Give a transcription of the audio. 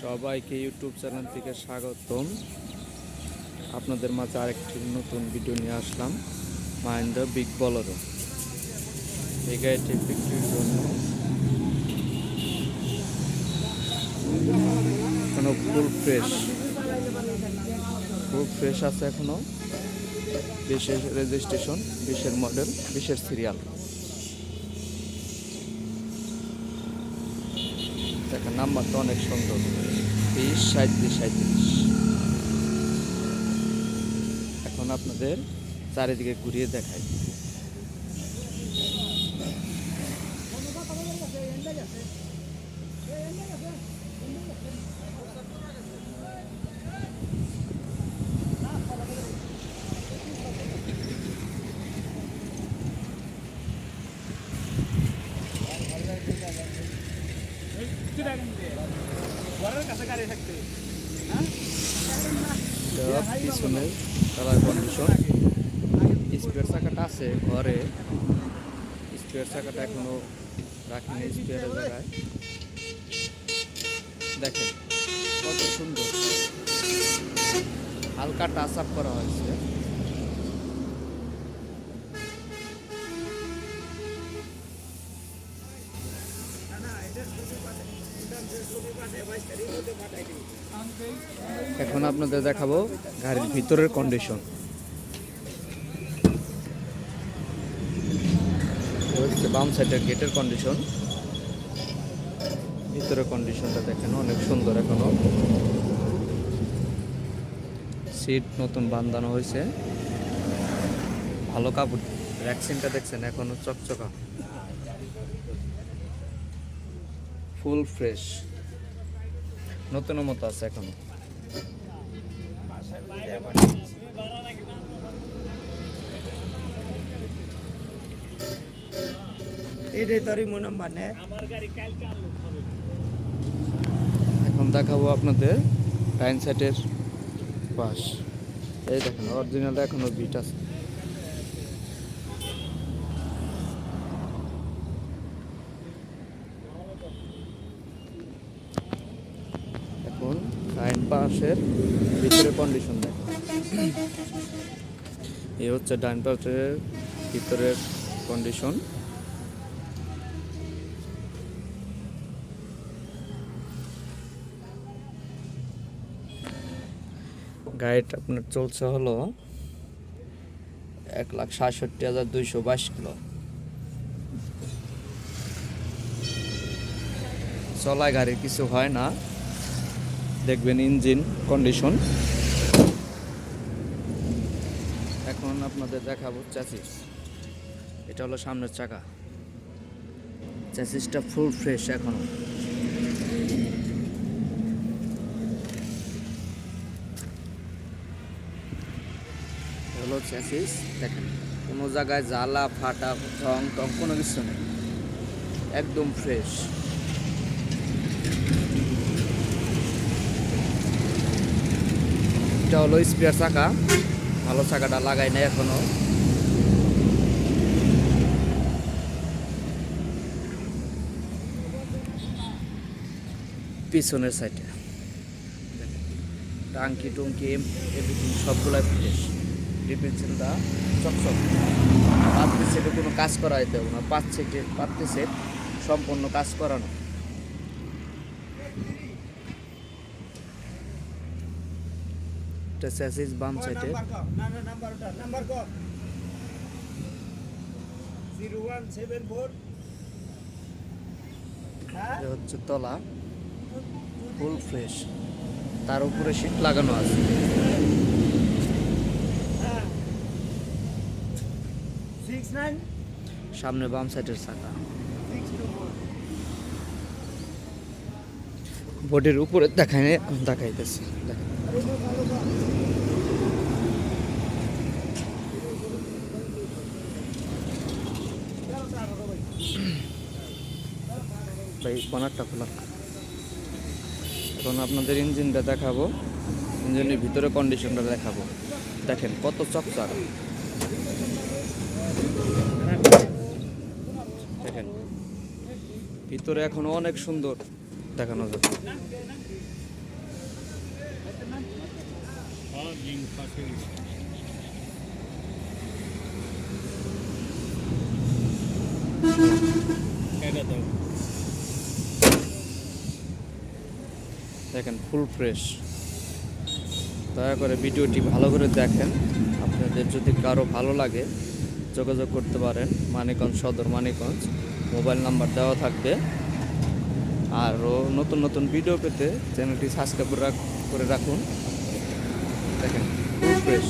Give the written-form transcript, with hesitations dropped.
সবাইকে YouTube channel থেকে স্বাগতম। আপনাদের মাঝে আরেকটি নতুন ভিডিও নিয়ে আসলাম। মাহিন্দ্রা বিগ বোলেরো এই গাড়িটি বিক্রির জন্য এখনো ফুল ফ্রেশ আছে। এখনো 20 রেজিস্ট্রেশন, 20 মডেল, 20 সিরিয়াল। দেখেন নাম্বারটা অনেক সুন্দর, 20-37-37। এখন আপনাদের চারিদিকে ঘুরিয়ে দেখাই। পিছনের কালার কন্ডিশন, স্পেয়ার চাকাটা আছে ঘরে, স্পেয়ার চাকাটা এখনো রাখিনি স্পেয়ারের জায়গায়। দেখেন কত সুন্দর, হালকা টাচ আপ করা হয়েছে। এখন আপনাদের দেখাবো গাড়ির ভিতরের কন্ডিশন। হচ্ছে বাম সাইডের গেটের কন্ডিশন, ভিতরের কন্ডিশনটা দেখেন অনেক সুন্দর। এখনো সিট নতুন বাঁধানো হয়েছে, ভালো কাপড়। ভ্যাকসিনটা দেখছেন এখনো চকচকা, ফুল ফ্রেশ, নতুনের মতো আছে এখনো। এখন দেখাবো আপনাদের ডাইন সাইডের পাশ। এই দেখেন অরিজিনালটা এখনো বিট আছে। এখন ডাইন পাশের ভিতরে কন্ডিশন দেখেন। এই হচ্ছে ডাইন পাশের ভিতরের কন্ডিশন। গাড়িটা আপনার চলছে হলো 1,67,222 কিলো। চলায় গাড়ির কিছু হয় না। দেখবেন ইঞ্জিন কন্ডিশন। এখন আপনাদের দেখাবো চ্যাসিস। এটা হলো সামনের চাকা, চ্যাসিসটা ফুল ফ্রেশ এখনো। হলো চ্যাসিস, দেখেন কোনো জায়গায় জ্বালা ফাটা রং টং কোনো কিছু নেই, একদম ফ্রেশ। এটা হলো স্পেয়ার চাকা, ভালো চাকাটা লাগাই নাই এখনো। পিছনের সাইডে টাঙ্কি টুঙ্কি এভরিথিং সবগুলাই ফ্রেশ। ডিফেন্সিলটা চকচক, পাত্রি সেটে কোনো কাজ করা যেতে হবে না। পাত্রি সেট সম্পূর্ণ কাজ করানো। এটা চ্যাসিস বাম সাইডে, এটা হচ্ছে তলা, ফুল ফ্রেশ, তার উপরে শীট লাগানো আছে। সামনে বাম সাইডের চাকা, বডির উপরে দেখাইতেছে। ভাই বনারটা খোলা। এখন আপনাদের ইঞ্জিনটা দেখাবো, ইঞ্জিনের ভিতরে কন্ডিশনটা দেখাবো। দেখেন কত চকচক, দেখেন ভিতরে এখনো অনেক সুন্দর। দেখানো যাবে। দেখেন ফুল ফ্রেশ। দয়া করে ভিডিওটি ভালো করে দেখেন। আপনাদের যদি কারো ভালো লাগে যোগাযোগ করতে পারেন। মানিকগঞ্জ সদর, মানিকগঞ্জ। মোবাইল নাম্বার দেওয়া থাকবে। আরও নতুন নতুন ভিডিও পেতে চ্যানেলটি সাবস্ক্রাইব করে রাখুন। দেখেন ফুল ফ্রেশ।